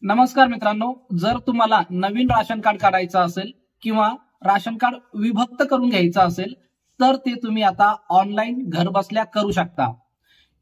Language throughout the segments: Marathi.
नमस्कार मित्रांनो, जर तुम्हाला नवीन राशन कार्ड काढायचं असेल किंवा राशन कार्ड विभक्त करून घ्यायचं असेल तर ते तुम्ही आता ऑनलाईन घर बसल्या करू शकता।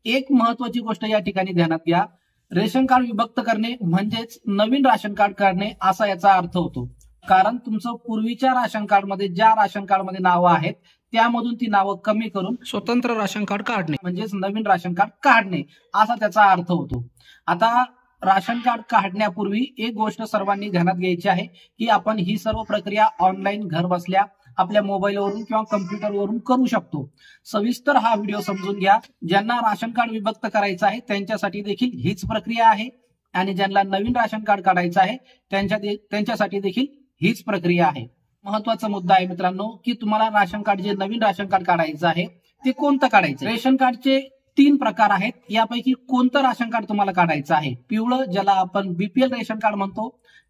एक महत्त्वाची गोष्ट या ठिकाणी ध्यानात घ्या, रेशन कार्ड विभक्त करणे म्हणजेच नवीन राशन कार्ड काढणे असा याचा अर्थ होतो। कारण तुमचं पूर्वीच्या राशन कार्डमध्ये ज्या राशन कार्डमध्ये नावं आहेत त्यामधून ती नावं कमी करून स्वतंत्र राशन कार्ड काढणे म्हणजेच नवीन राशन कार्ड काढणे असा त्याचा अर्थ होतो। आता राशन कार्ड काढण्यापूर्वी एक गोष्ट सर्वांनी ध्यानात घ्यायची आहे की आपण ही सर्व प्रक्रिया ऑनलाईन घर बसल्या आपल्या मोबाईलवरून किंवा कम्प्युटरवरून करू शकतो। सविस्तर हा व्हिडिओ समजून घ्या। ज्यांना राशन कार्ड विभक्त करायचं आहे त्यांच्यासाठी देखील हीच प्रक्रिया आहे आणि ज्यांना नवीन राशन कार्ड काढायचं आहे त्यांच्यासाठी देखील हीच प्रक्रिया आहे। महत्त्वाचा मुद्दा आहे मित्रांनो की तुम्हाला राशन कार्ड जे नवीन राशन कार्ड काढायचं आहे ते कोणतं काढायचं। रेशन कार्डचे 3 प्रकार आहेत, यापैकी कोणतं राशन कार्ड तुम्हाला काढायचं आहे। पिवळं ज्याला आपण बीपीएल रेशन कार्ड म्हणतो,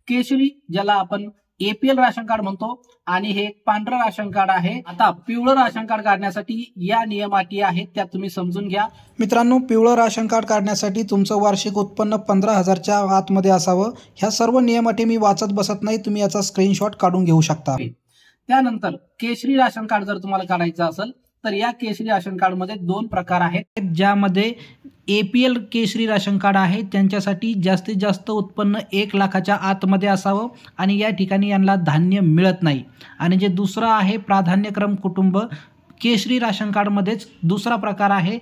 केशरी ज्याला आपण एपीएल राशन कार्ड म्हणतो आणि हे पांढरं राशन कार्ड आहे। आता पिवळं राशन कार्ड काढण्यासाठी या नियम अटी आहेत त्या तुम्ही समजून घ्या। मित्रांनो, पिवळं राशन कार्ड काढण्यासाठी तुमचं वार्षिक उत्पन्न 15,000च्या आतमध्ये असावं। ह्या सर्व नियम अटी मी वाचत बसत नाही, तुम्ही याचा स्क्रीनशॉट काढून घेऊ शकता। त्यानंतर केशरी राशन कार्ड जर तुम्हाला काढायचं असेल तर या केशरी राशन कार्ड मध्ये 2 प्रकार आहेत, ज्यामध्ये एपीएल केशरी राशन कार्ड आहे त्यांच्यासाठी जास्तीत जास्त उत्पन्न 1 लाखाच्या आतमध्ये असावं आणि या ठिकाणी यांना धान्य मिळत नाही। आणि जे दुसरं आहे प्राधान्यक्रम कुटुंब केशरी राशन कार्डमध्येच दुसरा प्रकार आहे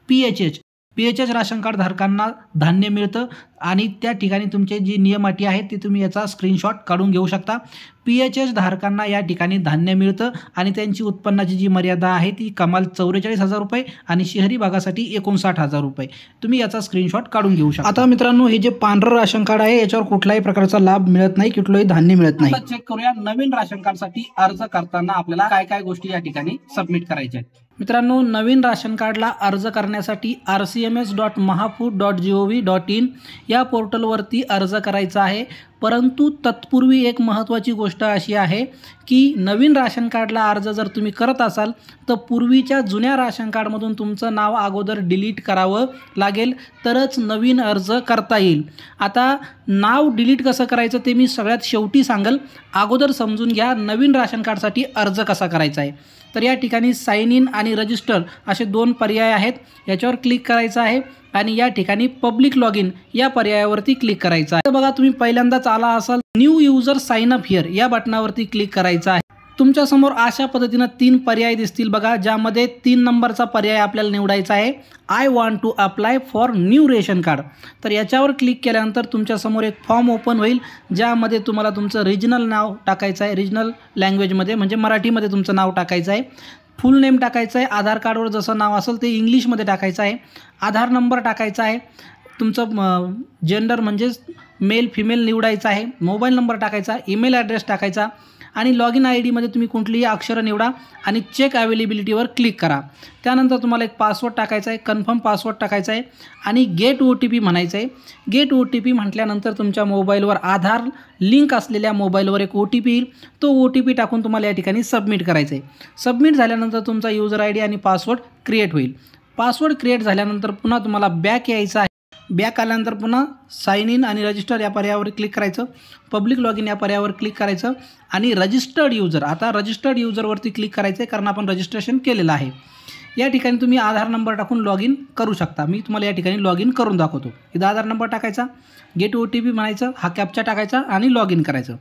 पीएचएच राशन कार्ड धारकांना धान्य मिळतं आणि त्या ठिकाणी तुमचे जी नियम अटी आहेत ते तुम्ही याचा स्क्रीनशॉट काढून घेऊ शकता। पीएचएच धारकांना या ठिकाणी धान्य मिळतं आणि त्यांची उत्पन्नाची जी मर्यादा आहे ती कमाल 44,000 रुपये आणि शहरी भागासाठी 59,000 रुपये। तुम्ही याचा स्क्रीनशॉट काढून घेऊ शकता। आता मित्रांनो, हे जे पांढरं राशन कार्ड आहे याच्यावर कुठल्याही प्रकारचा लाभ मिळत नाही, कुठलंही धान्य मिळत नाही। चेक करूया नवीन राशन कार्डसाठी अर्ज करताना आपल्याला काय काय गोष्टी या ठिकाणी सबमिट करायच्या आहेत। मित्रांनो, नवीन राशन कार्डला अर्ज करण्यासाठी rcms.mahafood.gov.in या पोर्टलवरती अर्ज करायचा आहे। परंतु तत्पूर्वी एक महत्त्वाची गोष्ट अशी आहे की नवीन राशन कार्डला अर्ज जर तुम्ही करत असाल तर पूर्वीच्या जुन्या राशन कार्डमधून तुमचं नाव अगोदर डिलीट करावं लागेल तरच नवीन अर्ज करता येईल। आता नाव डिलीट कसं करायचं ते मी सगळ्यात शेवटी सांगेल, अगोदर समजून घ्या नवीन राशन कार्डसाठी अर्ज कसा करायचा आहे। तर या ठिकाणी साइन इन आणि रजिस्टर असे 2 पर्याय आहेत, याच्यावर क्लिक करायचं आहे आणि या ठिकाणी पब्लिक लॉग इन या पर्यायावरती क्लिक करायचं आहे। बघा, तुम्ही पहिल्यांदाच आला असाल new user sign up here या बटनावरती क्लिक करायचं आहे। तुमच्या समोर अशा पद्धतीने 3 पर्याय दिसतील बघा, ज्यामध्ये 3 नंबरचा पर्याय आपल्याला निवडायचा आहे, I want to apply for new ration card. तर याच्यावर क्लिक केल्यानंतर तुमच्या समोर एक फॉर्म ओपन होईल, ज्यामध्ये तुम्हाला तुमचं रिजनल नाव टाकायचं आहे, रिजनल लँग्वेजमध्ये म्हणजे मराठीमध्ये तुमचं नाव टाकायचं आहे, फुल नेम टाकायचं आहे, आधार कार्डवर जसं नाव असेल ते इंग्लिशमध्ये टाकायचं आहे, आधार नंबर टाकायचा आहे, तुमचं जेंडर म्हणजेच मेल फिमेल निवडायचं आहे, मोबाईल नंबर टाकायचा, ईमेल ॲड्रेस टाकायचा आणि लॉग इन ID मध्ये तुम्ही कुठलीही अक्षरं निवडा आणि चेक अवेलेबिलिटीवर क्लिक करा। त्यानंतर तुम्हाला एक पासवर्ड टाकायचा आहे, कन्फर्म पासवर्ड टाकायचा आहे आणि गेट OTP म्हणायचं आहे। गेट OTP म्हटल्यानंतर तुमच्या मोबाईलवर आधार लिंक असलेल्या मोबाईलवर एक OTP येईल, तो OTP टाकून तुम्हाला या ठिकाणी सबमिट करायचं आहे। सबमिट झाल्यानंतर तुमचा यूजर ID आणि पासवर्ड क्रिएट होईल। पासवर्ड क्रिएट झाल्यानंतर पुन्हा तुम्हाला बॅक यायचं आहे। बॅक आल्यानंतर पुन्हा साइन इन आणि रजिस्टर या पर्यायावर क्लिक करायचं, पब्लिक लॉग इन या पर्यायावर क्लिक करायचं आणि रजिस्टर्ड यूजर, आता रजिस्टर्ड यूजरवरती क्लिक करायचं आहे कारण आपण रजिस्ट्रेशन केलेलं आहे। या ठिकाणी तुम्ही आधार नंबर टाकून लॉग इन करू शकता। मी तुम्हाला या ठिकाणी लॉग इन करून दाखवतो। इथं आधार नंबर टाकायचा, गेट OTP म्हणायचं, हा कॅप्चा टाकायचा आणि लॉग इन करायचं।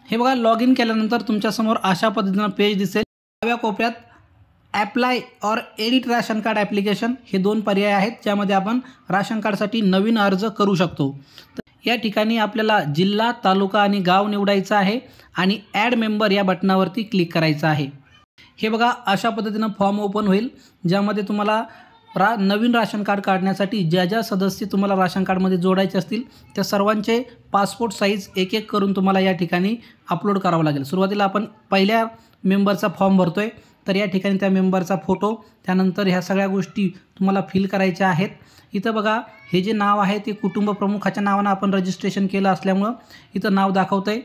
हे बघा, लॉग इन केल्यानंतर तुमच्यासमोर अशा पद्धतीनं पेज दिसेल। डाव्या कोपऱ्यात apply or edit ration card application हे 2 पर्याय आहेत, ज्यामध्ये आपण राशन कार्डसाठी नवीन अर्ज करू शकतो। तर या ठिकाणी आपल्याला जिल्हा, तालुका आणि गाव निवडायचं आहे आणि ॲड मेंबर या बटनावरती क्लिक करायचं आहे। हे बघा, अशा पद्धतीनं फॉर्म ओपन होईल, ज्यामध्ये तुम्हाला नवीन राशन कार्ड काढण्यासाठी ज्या सदस्य तुम्हाला राशन कार्डमध्ये जोडायचे असतील त्या सर्वांचे पासपोर्ट साईज एक करून तुम्हाला या ठिकाणी अपलोड करावं लागेल। सुरुवातीला आपण पहिल्या मेंबरचा फॉर्म भरतोय, तर या ठिकाणी त्या मेंबरचा फोटो, त्यानंतर ह्या सगळ्या गोष्टी तुम्हाला फिल करायच्या आहेत। इथं बघा, हे जे नाव आहे ते कुटुंब प्रमुखाच्या नावानं आपण रजिस्ट्रेशन केलं असल्यामुळं इथं नाव दाखवतंय।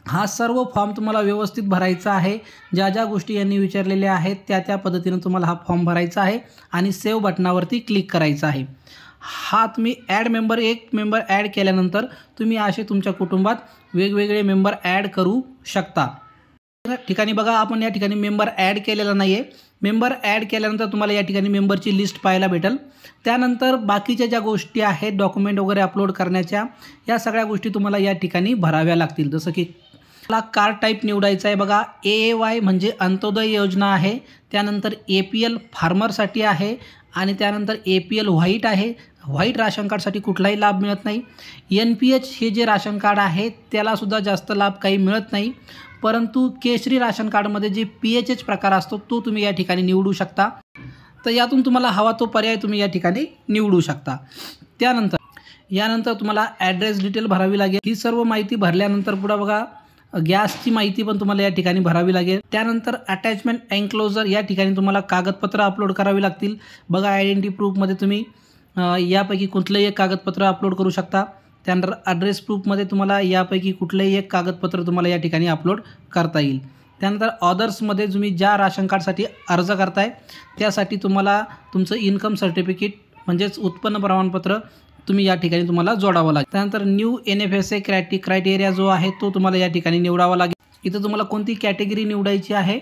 हा सर्व फॉर्म तुम्हाला व्यवस्थित भरायचा आहे। ज्या गोष्टी यांनी विचारलेल्या आहेत त्या पद्धतीने तुम्हाला हा फॉर्म भरायचा आहे आणि सेव्ह बटनावरती क्लिक करायचं आहे। हा तुम्ही ॲड मेंबर, एक मेंबर ॲड केल्यानंतर तुम्ही असे तुमच्या कुटुंबात वेगवेगळे मेंबर ॲड करू शकता. ठिकाणी बघा, आपण या ठिकाणी मेंबर ॲड केलेला नाही आहे. मेंबर ॲड केल्यानंतर तुम्हाला या ठिकाणी मेंबरची लिस्ट पाहायला भेटेल. त्यानंतर बाकीच्या ज्या गोष्टी आहेत डॉक्युमेंट वगैरे अपलोड करण्याच्या, या सगळ्या गोष्टी तुम्हाला या ठिकाणी भराव्या लागतील. जसं की मला कार्ड टाईप निवडायचं आहे बघा. AAY म्हणजे अंत्योदय योजना आहे. त्यानंतर APL फार्मरसाठी आहे आणि त्यानंतर APL व्हाईट आहे. व्हाईट राशन कार्डसाठी कुठलाही लाभ मिळत नाही. NPH हे जे राशन कार्ड आहे त्यालासुद्धा जास्त लाभ काही मिळत नाही. परंतु केशरी राशन कार्डमध्ये जे PHH प्रकार असतो तो तुम्ही या ठिकाणी निवडू शकता. तर यातून तुम्हाला हवा तो पर्याय तुम्ही या ठिकाणी निवडू शकता. यानंतर तुम्हाला ॲड्रेस डिटेल भरावी लागेल. ही सर्व माहिती भरल्यानंतर पुढे बघा गॅसची माहिती पण तुम्हाला या ठिकाणी भरावी लागेल. त्यानंतर अटॅचमेंट एन्क्लोजर या ठिकाणी तुम्हाला कागदपत्र अपलोड करावी लागतील. बघा आयडेंटिटी प्रूफमध्ये तुम्ही यापैकी कुठलंही एक कागदपत्र अपलोड करू शकता. त्यानंतर ॲड्रेस प्रूफमध्ये तुम्हाला यापैकी कुठलंही एक कागदपत्र तुम्हाला या ठिकाणी अपलोड करता येईल. त्यानंतर ऑदर्समध्ये तुम्ही ज्या राशन कार्डसाठी अर्ज करताय त्यासाठी तुम्हाला तुमचं इन्कम सर्टिफिकेट म्हणजेच उत्पन्न प्रमाणपत्र तुम्ही या ठिकाणी तुम्हाला जोडावं लागेल. त्यानंतर न्यू NFSA क्रायटेरिया जो आहे तो तुम्हाला या ठिकाणी निवडावा लागेल. इथं तुम्हाला कोणती कॅटेगरी निवडायची आहे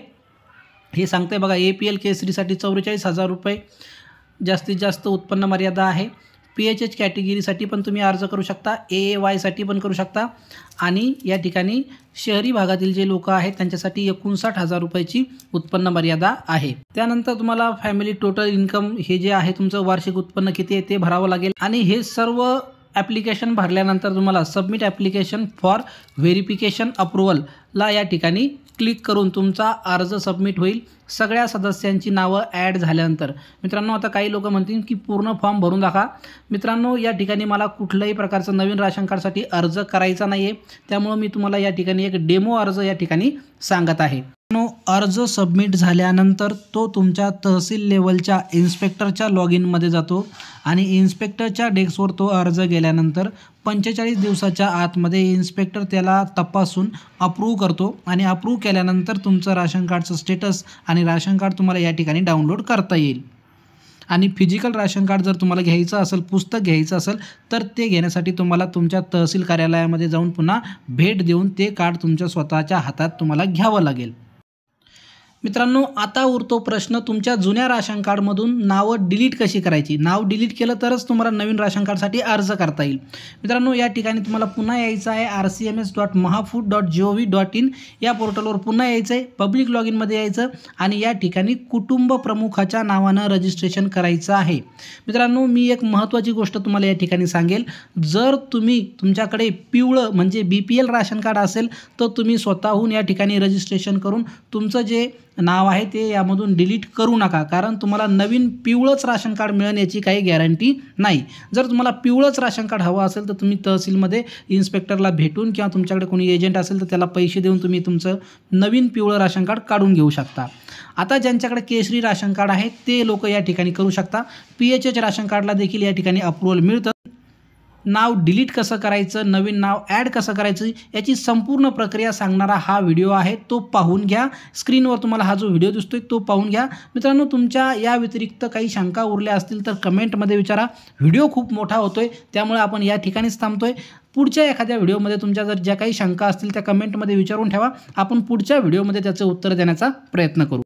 हे सांगते बघा. APL केसरीसाठी 44,000 रुपये जास्तीत जास्त उत्पन्न मर्यादा आहे. PHH कॅटेगरीसाठी पण तुम्ही अर्ज करू शकता. AAY साठी पण करू शकता. आणि या ठिकाणी शहरी भागातील जे लोक आहेत त्यांच्यासाठी 59,000 रुपयाची उत्पन्न मर्यादा आहे. त्यानंतर तुम्हाला फॅमिली टोटल इन्कम हे जे आहे तुमचं वार्षिक उत्पन्न किती आहे ते भरावं लागेल. आणि हे सर्व ॲप्लिकेशन भरल्यानंतर तुम्हाला सबमिट ॲप्लिकेशन फॉर व्हेरिफिकेशन अप्रुव्हलला या ठिकाणी क्लिक करून तुमचा अर्ज सबमिट होईल. सगळ्या सदस्यांची नावं ॲड झाल्यानंतर मित्रांनो, आता काही लोक म्हणतील की पूर्ण फॉर्म भरून दाखवा. मित्रांनो, या ठिकाणी मला कुठल्याही प्रकारचं नवीन राशन कार्डसाठी अर्ज करायचा नाही आहे. त्यामुळं मी तुम्हाला या ठिकाणी एक डेमो अर्ज या ठिकाणी सांगत आहे. अर्ज सबमिट झाल्यानंतर तो तुमच्या तहसील लेवलच्या इन्स्पेक्टरच्या लॉग इनमध्ये जातो आणि इन्स्पेक्टरच्या डेस्कवर तो अर्ज गेल्यानंतर 45 दिवसाच्या आतमध्ये इन्स्पेक्टर त्याला तपासून अप्रूव्ह करतो आणि अप्रूव्ह केल्यानंतर तुमचं राशन कार्डचं स्टेटस आणि राशन कार्ड तुम्हाला या ठिकाणी डाउनलोड करता येईल. आणि फिजिकल राशन कार्ड जर तुम्हाला घ्यायचं असेल, पुस्तक घ्यायचं असेल तर ते घेण्यासाठी तुम्हाला तुमच्या तहसील कार्यालयामध्ये जाऊन पुन्हा भेट देऊन ते कार्ड तुमच्या स्वतःच्या हातात तुम्हाला घ्यावं लागेल. मित्रांनो, आता उरतो प्रश्न तुमच्या जुन्या राशन कार्डमधून नावं डिलीट कशी करायची. नाव डिलीट केलं तरच तुम्हाला नवीन राशन कार्डसाठी अर्ज करता येईल. मित्रांनो, या ठिकाणी तुम्हाला पुन्हा यायचं आहे rcms.mahafood.gov.in या पोर्टलवर पुन्हा यायचं आहे. पब्लिक लॉग इनमध्ये यायचं आणि या ठिकाणी कुटुंब प्रमुखाच्या नावानं रजिस्ट्रेशन करायचं आहे. मित्रांनो, मी एक महत्त्वाची गोष्ट तुम्हाला या ठिकाणी सांगेल. जर तुमच्याकडे पिवळं म्हणजे BPL राशन कार्ड असेल तर तुम्ही स्वतःहून या ठिकाणी रजिस्ट्रेशन करून तुमचं जे नाव आहे ते यामधून डिलीट करू नका. कारण तुम्हाला नवीन पिवळंच राशन कार्ड मिळण्याची काही गॅरंटी नाही. जर तुम्हाला पिवळंच राशन कार्ड हवं असेल तर तुम्ही तहसीलमध्ये इन्स्पेक्टरला भेटून किंवा तुमच्याकडे कोणी एजंट असेल तर त्याला पैसे देऊन तुम्ही तुमचं नवीन पिवळं राशन कार्ड काढून घेऊ शकता. आता ज्यांच्याकडे केशरी राशन कार्ड आहे ते लोक या ठिकाणी करू शकता. PHH राशन कार्डला देखील या ठिकाणी अप्रूव्हल मिळतं. नाव डिलीट कसं करायचं, नवीन नाव ॲड कसं करायचं याची संपूर्ण प्रक्रिया सांगणारा हा व्हिडिओ आहे, तो पाहून घ्या. स्क्रीनवर तुम्हाला हा जो व्हिडिओ दिसतोय तो पाहून घ्या. मित्रांनो, तुमच्या या व्यतिरिक्त काही शंका उरल्या असतील तर कमेंटमध्ये विचारा. व्हिडिओ खूप मोठा होतोय त्यामुळे आपण या ठिकाणीच थांबतोय. पुढच्या एखाद्या व्हिडिओमध्ये तुमच्या जर ज्या काही शंका असतील त्या कमेंटमध्ये विचारून ठेवा. आपण पुढच्या व्हिडिओमध्ये त्याचे उत्तर देण्याचा प्रयत्न करू.